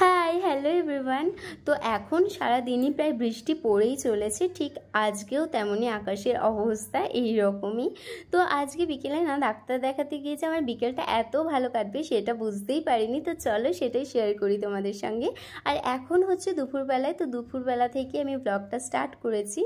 Hi hello everyone. তো এখন সারাদিনই প্রায় বৃষ্টি পড়েই চলেছে, ঠিক আজকেও তেমনই আকাশের অবস্থা এই রকমই। তো আজকে বিকেলে না ডাক্তার দেখাতে গিয়েছে, আমার বিকেলটা এত ভালো কাটবে সেটা বুঝতেই পারিনি। তো চলো সেটাই শেয়ার করি তোমাদের সঙ্গে। আর এখন হচ্ছে দুপুরবেলায়, তো দুপুরবেলা থেকে আমি ব্লগটা স্টার্ট করেছি।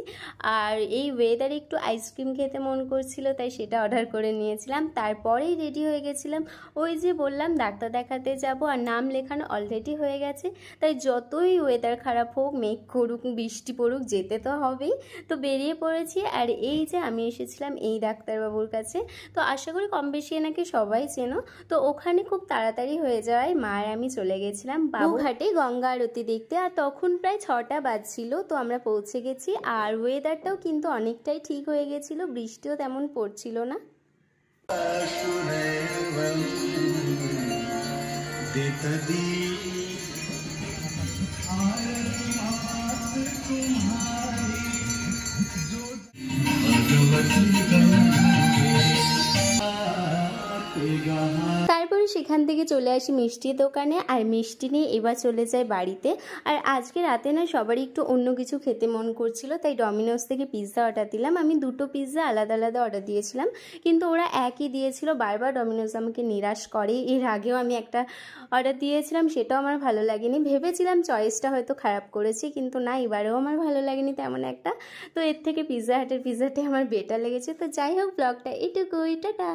আর এই ওয়েদারে একটু আইসক্রিম খেতে মন করছিল, তাই সেটা অর্ডার করে নিয়েছিলাম। তারপরেই রেডি হয়ে গেছিলাম, ওই যে বললাম ডাক্তার দেখাতে যাব, আর নাম লেখানো অলরেডি হয়ে গেছে। তাই যতই ওয়েদার খারাপ হোক, মেঘ করুক, বৃষ্টি পড়ুক, যেতে তো হবেই। তো বেরিয়ে পড়েছি। আর এই যে আমি এসেছিলাম এই ডাক্তারবাবুর কাছে, তো আশা করি কম বেশি এনাকে সবাই চেনো। তো ওখানে খুব তাড়াতাড়ি হয়ে যাওয়ায় মা আর আমি চলে গেছিলাম বাবুঘাটে গঙ্গা আরতি দেখতে। আর তখন প্রায় 6টা বাজছিল, তো আমরা পৌঁছে গেছি। আর ওয়েদারটাও কিন্তু অনেকটাই ঠিক হয়ে গেছিলো, বৃষ্টিও তেমন পড়ছিল না। তারপরে সেখান থেকে চলে আসি মিষ্টির দোকানে, আর মিষ্টি নিয়ে এবার চলে যাই বাড়িতে। আর আজকে রাতে না সবারই একটু অন্য কিছু খেতে মন করছিল, তাই ডমিনোস থেকে পিৎজা অর্ডার দিলাম। আমি দুটো পিৎজা আলাদা আলাদা অর্ডার দিয়েছিলাম, কিন্তু ওরা একই দিয়েছিল। বারবার ডমিনোস আমাকে নিরাশ করে। এর আগেও আমি একটা অর্ডার দিয়েছিলাম, সেটাও আমার ভালো লাগেনি। ভেবেছিলাম চয়েসটা হয়তো খারাপ করেছি, কিন্তু না, এবারেও আমার ভালো লাগেনি তেমন একটা। তো এর থেকে পিৎজা হাটের পিৎজাটাই আমার বেটার লেগেছে। তো যাই হোক, ব্লগটা এটুকুই, টাটা।